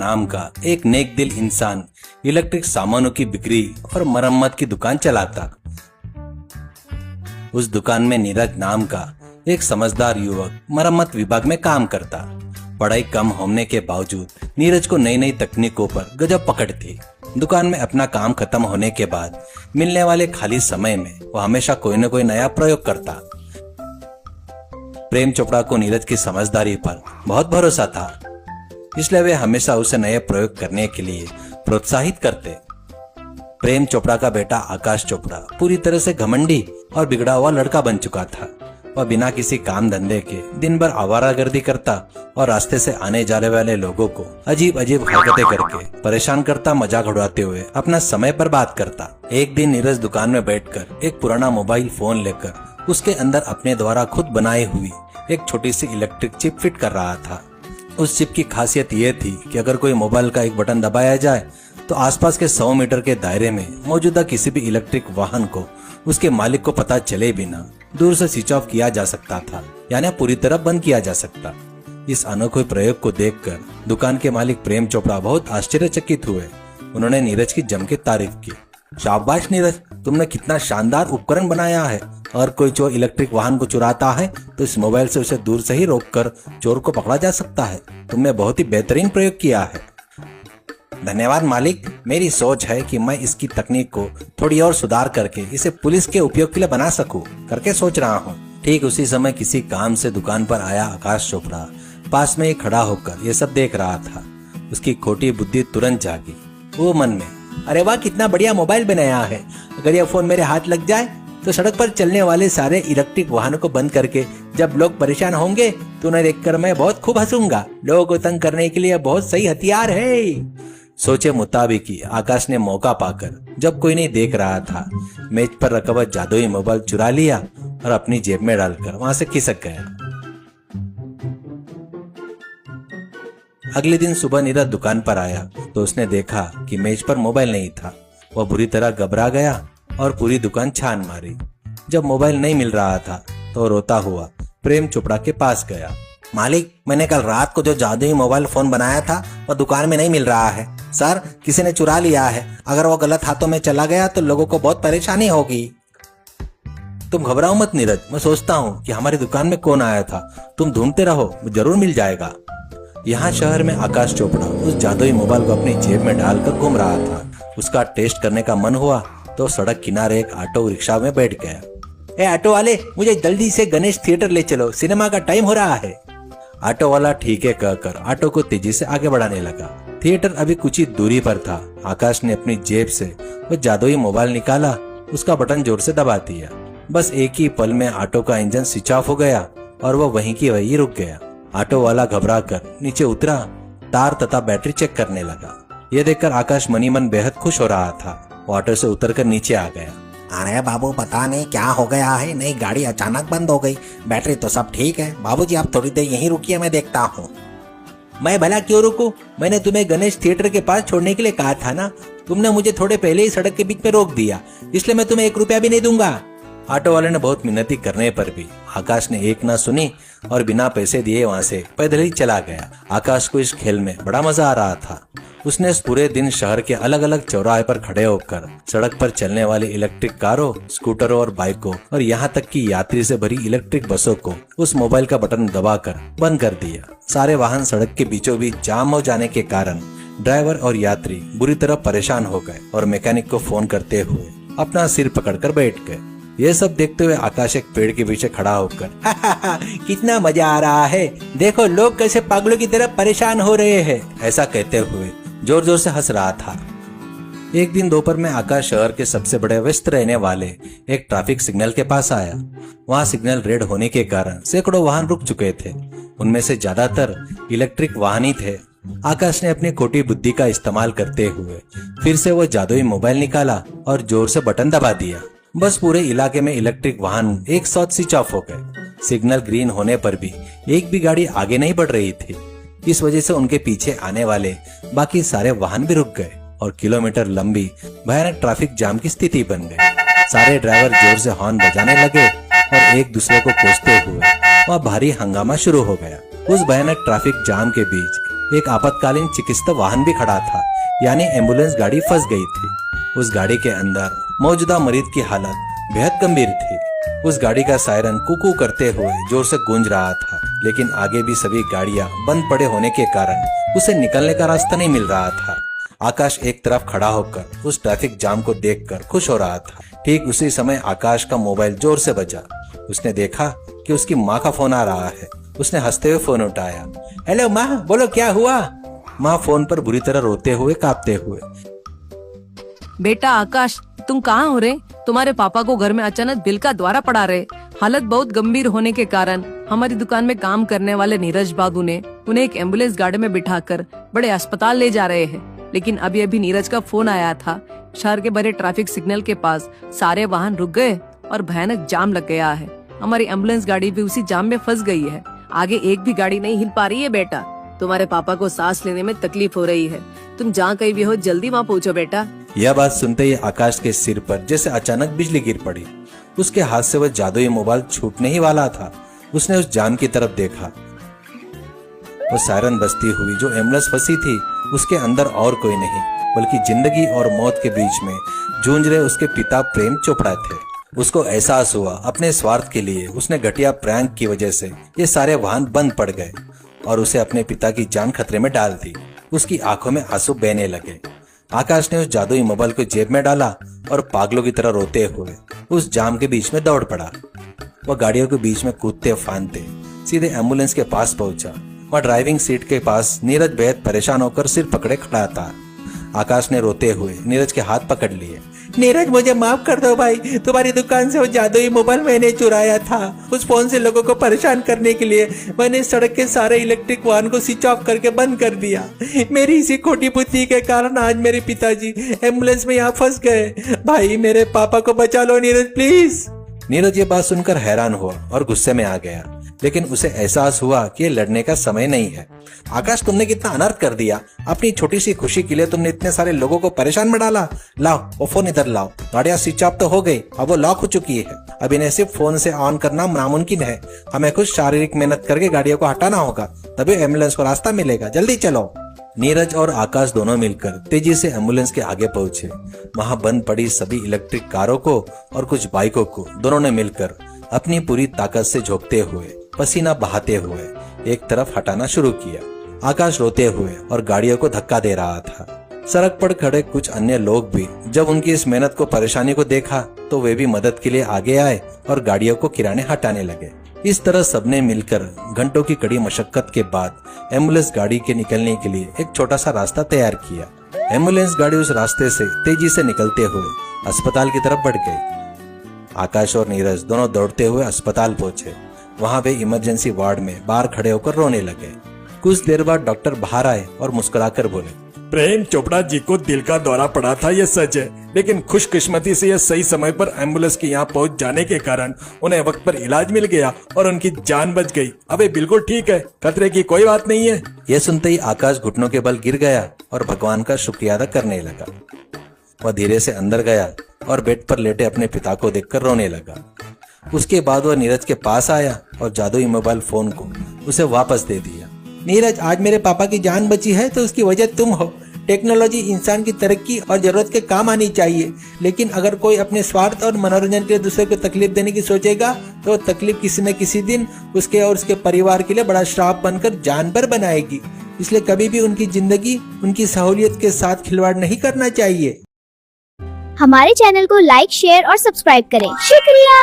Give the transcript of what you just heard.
नाम का एक नेक दिल इंसान इलेक्ट्रिक सामानों की बिक्री और मरम्मत की दुकान चलाता। उस दुकान में नीरज नाम का एक समझदार युवक मरम्मत विभाग में काम करता। पढ़ाई कम होने के बावजूद नीरज को नई नई तकनीकों पर गजब पकड़ थी। दुकान में अपना काम खत्म होने के बाद मिलने वाले खाली समय में वो हमेशा कोई न कोई नया प्रयोग करता। प्रेम चोपड़ा को नीरज की समझदारी पर बहुत भरोसा था, इसलिए वे हमेशा उसे नए प्रयोग करने के लिए प्रोत्साहित करते। प्रेम चोपड़ा का बेटा आकाश चोपड़ा पूरी तरह से घमंडी और बिगड़ा हुआ लड़का बन चुका था। वह बिना किसी काम धंधे के दिन भर आवारागर्दी करता और रास्ते से आने जाने वाले लोगों को अजीब अजीब हरकतें करके परेशान करता, मजाक उड़ाते हुए अपना समय बर्बाद करता। एक दिन नीरज दुकान में बैठकर एक पुराना मोबाइल फोन लेकर उसके अंदर अपने द्वारा खुद बनाई हुई एक छोटी सी इलेक्ट्रिक चिप फिट कर रहा था। उस चिप की खासियत ये थी कि अगर कोई मोबाइल का एक बटन दबाया जाए तो आसपास के 100 मीटर के दायरे में मौजूदा किसी भी इलेक्ट्रिक वाहन को उसके मालिक को पता चले बिना दूर से स्विच ऑफ किया जा सकता था, यानी पूरी तरह बंद किया जा सकता। इस अनोखे प्रयोग को देखकर दुकान के मालिक प्रेम चोपड़ा बहुत आश्चर्यचकित हुए। उन्होंने नीरज की जम के तारीफ की। शाबाश नीरज, तुमने कितना शानदार उपकरण बनाया है। और कोई चोर इलेक्ट्रिक वाहन को चुराता है तो इस मोबाइल से उसे दूर से ही रोककर चोर को पकड़ा जा सकता है। तुमने बहुत ही बेहतरीन प्रयोग किया है। धन्यवाद मालिक, मेरी सोच है कि मैं इसकी तकनीक को थोड़ी और सुधार करके इसे पुलिस के उपयोग के लिए बना सकूं करके सोच रहा हूं। ठीक उसी समय किसी काम से दुकान पर आया आकाश चोपड़ा पास में ही खड़ा होकर ये सब देख रहा था। उसकी खोटी बुद्धि तुरंत जागी। वो मन में, अरे वाह, कितना बढ़िया मोबाइल बनाया है। अगर यह फोन मेरे हाथ लग जाए तो सड़क पर चलने वाले सारे इलेक्ट्रिक वाहनों को बंद करके जब लोग परेशान होंगे तो उन्हें देखकर मैं बहुत खूब हंसूंगा। लोगों को तंग करने के लिए बहुत सही हथियार है। सोचे मुताबिक ही आकाश ने मौका पाकर, जब कोई नहीं देख रहा था, मेज पर रखा हुआ जादुई मोबाइल चुरा लिया और अपनी जेब में डालकर वहां से खिसक गया। अगले दिन सुबह नीरज दुकान पर आया तो उसने देखा कि मेज पर मोबाइल नहीं था। वह बुरी तरह घबरा गया और पूरी दुकान छान मारी। जब मोबाइल नहीं मिल रहा था तो रोता हुआ प्रेम चोपड़ा के पास गया। मालिक, मैंने कल रात को जो जादुई मोबाइल फोन बनाया था वह दुकान में नहीं मिल रहा है। सर, किसी ने चुरा लिया है। अगर वो गलत हाथों में चला गया तो लोगों को बहुत परेशानी होगी। तुम घबराओ मत नीरज, मैं सोचता हूँ कि हमारी दुकान में कौन आया था। तुम ढूंढते रहो, जरूर मिल जाएगा। यहाँ शहर में आकाश चोपड़ा उस जादुई मोबाइल को अपनी जेब में डालकर घूम रहा था। उसका टेस्ट करने का मन हुआ तो सड़क किनारे एक ऑटो रिक्शा में बैठ गया। ए ऑटो वाले, मुझे जल्दी से गणेश थिएटर ले चलो, सिनेमा का टाइम हो रहा है। ऑटो वाला ठीक है कहकर ऑटो को तेजी से आगे बढ़ाने लगा। थिएटर अभी कुछ ही दूरी पर था। आकाश ने अपनी जेब से वो जादुई मोबाइल निकाला, उसका बटन जोर से दबा दिया। बस एक ही पल में ऑटो का इंजन स्विच ऑफ हो गया और वो वहीं की वहीं रुक गया। ऑटो वाला घबरा कर नीचे उतरा, तार तथा बैटरी चेक करने लगा। ये देखकर आकाश मनी मन बेहद खुश हो रहा था। वो ऑटो से उतरकर नीचे आ गया। अरे बाबू, पता नहीं क्या हो गया है, नई गाड़ी अचानक बंद हो गई। बैटरी तो सब ठीक है। बाबूजी, आप थोड़ी देर यहीं रुकिए, मैं देखता हूँ। मैं भला क्यों रुकूं? मैंने तुम्हें गणेश थिएटर के पास छोड़ने के लिए कहा था ना। तुमने मुझे थोड़े पहले ही सड़क के बीच में रोक दिया, इसलिए मैं तुम्हें 1 रुपया भी नहीं दूंगा। ऑटो वाले ने बहुत मिन्नती करने पर भी आकाश ने एक ना सुनी और बिना पैसे दिए वहां से पैदल ही चला गया। आकाश को इस खेल में बड़ा मजा आ रहा था। उसने इस पूरे दिन शहर के अलग अलग चौराहे पर खड़े होकर सड़क पर चलने वाली इलेक्ट्रिक कारों, स्कूटरों और बाइकों और यहाँ तक कि यात्री से भरी इलेक्ट्रिक बसों को उस मोबाइल का बटन दबाकर बंद कर दिया। सारे वाहन सड़क के बीचों बीच जाम हो जाने के कारण ड्राइवर और यात्री बुरी तरह परेशान हो गए और मैकेनिक को फोन करते हुए अपना सिर पकड़कर बैठ गए। ये सब देखते हुए आकाश एक पेड़ के पीछे खड़ा होकर कितना मजा आ रहा है, देखो लोग कैसे पागलों की तरह परेशान हो रहे हैं, ऐसा कहते हुए जोर जोर से हंस रहा था। एक दिन दोपहर में आकाश शहर के सबसे बड़े व्यस्त रहने वाले एक ट्रैफिक सिग्नल के पास आया। वहाँ सिग्नल रेड होने के कारण सैकड़ों वाहन रुक चुके थे। उनमें से ज्यादातर इलेक्ट्रिक वाहन ही थे। आकाश ने अपनी खोटी बुद्धि का इस्तेमाल करते हुए फिर से वो जादुई मोबाइल निकाला और जोर से बटन दबा दिया। बस पूरे इलाके में इलेक्ट्रिक वाहन एक साथ स्विच ऑफ हो गए। सिग्नल ग्रीन होने पर भी एक भी गाड़ी आगे नहीं बढ़ रही थी। इस वजह से उनके पीछे आने वाले बाकी सारे वाहन भी रुक गए और किलोमीटर लंबी भयानक ट्रैफिक जाम की स्थिति बन गई। सारे ड्राइवर जोर से हॉर्न बजाने लगे और एक दूसरे को कोसते हुए वह भारी हंगामा शुरू हो गया। उस भयानक ट्रैफिक जाम के बीच एक आपातकालीन चिकित्सा वाहन भी खड़ा था, यानी एम्बुलेंस गाड़ी फंस गई थी। उस गाड़ी के अंदर मौजूदा मरीज की हालत बेहद गंभीर थी। उस गाड़ी का सायरन कुकू करते हुए जोर से गूंज रहा था, लेकिन आगे भी सभी गाड़ियां बंद पड़े होने के कारण उसे निकलने का रास्ता नहीं मिल रहा था। आकाश एक तरफ खड़ा होकर उस ट्रैफिक जाम को देखकर खुश हो रहा था। ठीक उसी समय आकाश का मोबाइल जोर से बजा। उसने देखा कि उसकी माँ का फोन आ रहा है। उसने हंसते हुए फोन उठाया। हेलो माँ, बोलो क्या हुआ? माँ फोन पर बुरी तरह रोते हुए कांपते हुए। बेटा आकाश, तुम कहाँ हो रे? तुम्हारे पापा को घर में अचानक बिल का द्वारा पड़ा रहे। हालत बहुत गंभीर होने के कारण हमारी दुकान में काम करने वाले नीरज बाबू ने उन्हें एक एम्बुलेंस गाड़ी में बिठाकर बड़े अस्पताल ले जा रहे हैं। लेकिन अभी अभी नीरज का फोन आया था। शहर के बड़े ट्रैफिक सिग्नल के पास सारे वाहन रुक गए और भयानक जाम लग गया है। हमारी एम्बुलेंस गाड़ी भी उसी जाम में फंस गई है। आगे एक भी गाड़ी नहीं हिल पा रही है। बेटा, तुम्हारे पापा को सांस लेने में तकलीफ हो रही है। तुम जहाँ कहीं भी हो जल्दी वहाँ पहुँचो बेटा। यह बात सुनते ही आकाश के सिर पर जैसे अचानक बिजली गिर पड़ी। उसके हाथ से वह जादुई मोबाइल छूटने ही वाला था। उसने उस जाम की तरफ देखा। वो सायरन बजती हुई जो एम्बुलेंस फंसी थी, उसके अंदर और कोई नहीं बल्कि जिंदगी और मौत के बीच में जूझ रहे उसके पिता प्रेम चोपड़ा थे। उसको एहसास हुआ अपने स्वार्थ के लिए उसने घटिया प्रैंक की वजह से ये सारे वाहन बंद पड़ गए और उसे अपने पिता की जान खतरे में डाल दी। उसकी आंखों में आंसू बहने लगे। आकाश ने उस जादुई मोबाइल को जेब में डाला और पागलों की तरह रोते हुए उस जाम के बीच में दौड़ पड़ा। वह गाड़ियों के बीच में कूदते फांदते सीधे एम्बुलेंस के पास पहुंचा। वह ड्राइविंग सीट के पास नीरज बेहद परेशान होकर सिर पकड़े खड़ा था। आकाश ने रोते हुए नीरज के हाथ पकड़ लिए। नीरज, मुझे माफ कर दो भाई। तुम्हारी दुकान से वो जादुई मोबाइल मैंने चुराया था। उस फोन से लोगों को परेशान करने के लिए मैंने सड़क के सारे इलेक्ट्रिक वाहन को स्विच ऑफ करके बंद कर दिया। मेरी इसी खोटी बुद्धि के कारण आज मेरे पिताजी एम्बुलेंस में यहाँ फंस गए। भाई, मेरे पापा को बचा लो नीरज, प्लीज। नीरज ये बात सुनकर हैरान हुआ और गुस्से में आ गया, लेकिन उसे एहसास हुआ कि ये लड़ने का समय नहीं है। आकाश, तुमने कितना अनर्थ कर दिया। अपनी छोटी सी खुशी के लिए तुमने इतने सारे लोगों को परेशान में डाला। लाओ वो फोन इधर लाओ। गाड़ियां स्विच ऑफ तो हो गई, अब वो लॉक हो चुकी है। अब इन्हें सिर्फ फोन से ऑन करना नामुमकिन है। हमें कुछ शारीरिक मेहनत करके गाड़ियों को हटाना होगा, तभी एम्बुलेंस को रास्ता मिलेगा। जल्दी चलो। नीरज और आकाश दोनों मिलकर तेजी से एम्बुलेंस के आगे पहुंचे। वहां बंद पड़ी सभी इलेक्ट्रिक कारों को और कुछ बाइकों को दोनों ने मिलकर अपनी पूरी ताकत से झोंकते हुए, पसीना बहाते हुए एक तरफ हटाना शुरू किया। आकाश रोते हुए और गाड़ियों को धक्का दे रहा था। सड़क पर खड़े कुछ अन्य लोग भी जब उनकी इस मेहनत को, परेशानी को देखा तो वे भी मदद के लिए आगे आए और गाड़ियों को किराने हटाने लगे। इस तरह सबने मिलकर घंटों की कड़ी मशक्कत के बाद एम्बुलेंस गाड़ी के निकलने के लिए एक छोटा सा रास्ता तैयार किया। एम्बुलेंस गाड़ी उस रास्ते से तेजी से निकलते हुए अस्पताल की तरफ बढ़ गई। आकाश और नीरज दोनों दौड़ते हुए अस्पताल पहुंचे। वहां वे इमरजेंसी वार्ड में बाहर खड़े होकर रोने लगे। कुछ देर बाद डॉक्टर बाहर आए और मुस्कुराकर बोले, प्रेम चोपड़ा जी को दिल का दौरा पड़ा था, ये सच है, लेकिन खुशकिस्मती से यह सही समय पर एम्बुलेंस के यहाँ पहुँच जाने के कारण उन्हें वक्त पर इलाज मिल गया और उनकी जान बच गई। अब ये बिल्कुल ठीक है, खतरे की कोई बात नहीं है। यह सुनते ही आकाश घुटनों के बल गिर गया और भगवान का शुक्रिया अदा करने लगा। वह धीरे से अंदर गया और बेड पर लेटे अपने पिता को देखकर रोने लगा। उसके बाद वह नीरज के पास आया और जादुई मोबाइल फोन को उसे वापस दे दिया। नीरज, आज मेरे पापा की जान बची है तो उसकी वजह तुम हो। टेक्नोलॉजी इंसान की तरक्की और जरूरत के काम आनी चाहिए, लेकिन अगर कोई अपने स्वार्थ और मनोरंजन के लिए दूसरे को तकलीफ देने की सोचेगा तो वो तकलीफ किसी न किसी दिन उसके और उसके परिवार के लिए बड़ा श्राप बनकर जानवर बनाएगी। इसलिए कभी भी उनकी जिंदगी, उनकी सहूलियत के साथ खिलवाड़ नहीं करना चाहिए। हमारे चैनल को लाइक, शेयर और सब्सक्राइब करें। शुक्रिया।